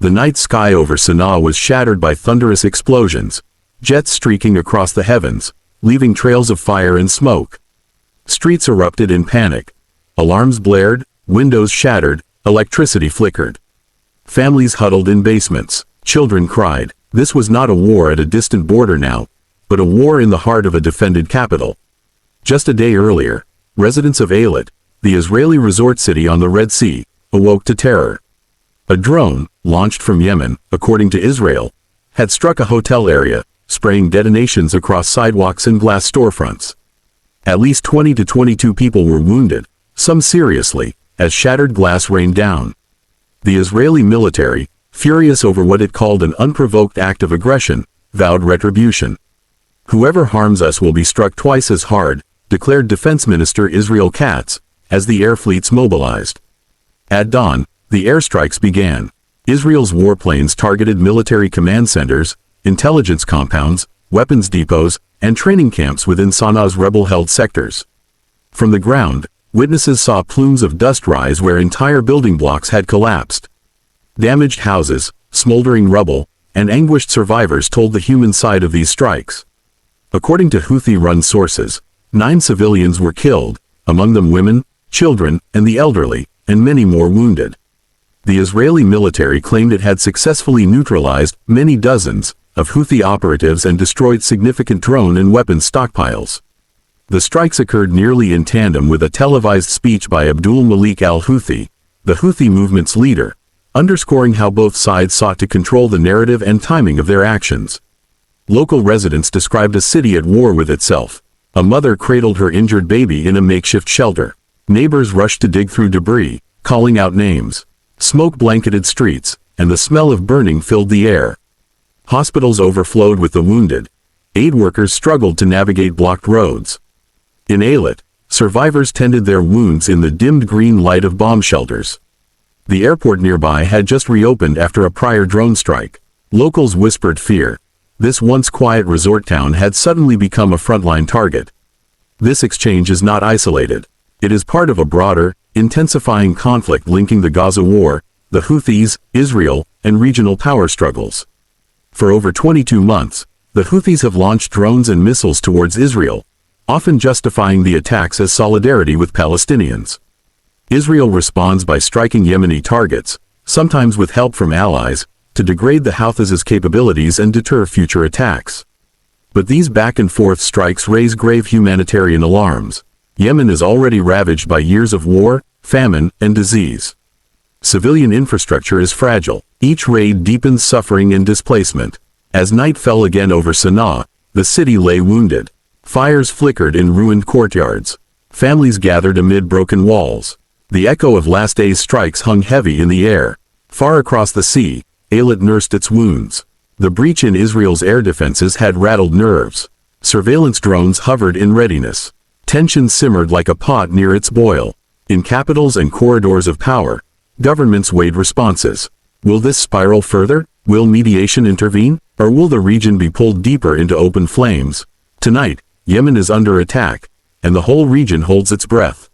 The night sky over Sanaa was shattered by thunderous explosions, jets streaking across the heavens, leaving trails of fire and smoke. Streets erupted in panic. Alarms blared, windows shattered, electricity flickered. Families huddled in basements. Children cried. This was not a war at a distant border now, but a war in the heart of a defended capital. Just a day earlier, residents of Eilat, the Israeli resort city on the Red Sea, awoke to terror. A drone, launched from Yemen, according to Israel, had struck a hotel area, spraying detonations across sidewalks and glass storefronts. At least 20 to 22 people were wounded, some seriously, as shattered glass rained down. The Israeli military, furious over what it called an unprovoked act of aggression, vowed retribution. "Whoever harms us will be struck twice as hard," declared Defense Minister Israel Katz, as the air fleets mobilized. At dawn, the airstrikes began. Israel's warplanes targeted military command centers, intelligence compounds, weapons depots, and training camps within Sanaa's rebel-held sectors. From the ground, witnesses saw plumes of dust rise where entire building blocks had collapsed. Damaged houses, smoldering rubble, and anguished survivors told the human side of these strikes. According to Houthi-run sources, 9 civilians were killed, among them women, children, and the elderly, and many more wounded. The Israeli military claimed it had successfully neutralized many dozens of Houthi operatives and destroyed significant drone and weapons stockpiles. The strikes occurred nearly in tandem with a televised speech by Abdul Malik al-Houthi, the Houthi movement's leader, underscoring how both sides sought to control the narrative and timing of their actions. Local residents described a city at war with itself. A mother cradled her injured baby in a makeshift shelter. Neighbors rushed to dig through debris, calling out names. Smoke blanketed streets, and the smell of burning filled the air. Hospitals overflowed with the wounded. Aid workers struggled to navigate blocked roads. In Eilat, survivors tended their wounds in the dimmed green light of bomb shelters. The airport nearby had just reopened after a prior drone strike. Locals whispered fear. This once quiet resort town had suddenly become a frontline target. This exchange is not isolated. It is part of a broader, intensifying conflict linking the Gaza war, the Houthis, Israel, and regional power struggles. For over 22 months, the Houthis have launched drones and missiles towards Israel, often justifying the attacks as solidarity with Palestinians. Israel responds by striking Yemeni targets, sometimes with help from allies, to degrade the Houthis' capabilities and deter future attacks. But these back-and-forth strikes raise grave humanitarian alarms. Yemen is already ravaged by years of war, famine, and disease. Civilian infrastructure is fragile. Each raid deepens suffering and displacement. As night fell again over Sanaa, the city lay wounded. Fires flickered in ruined courtyards. Families gathered amid broken walls. The echo of last day's strikes hung heavy in the air. Far across the sea, Eilat nursed its wounds. The breach in Israel's air defenses had rattled nerves. Surveillance drones hovered in readiness. Tension simmered like a pot near its boil. In capitals and corridors of power, governments weighed responses. Will this spiral further? Will mediation intervene? Or will the region be pulled deeper into open flames? Tonight, Yemen is under attack, and the whole region holds its breath.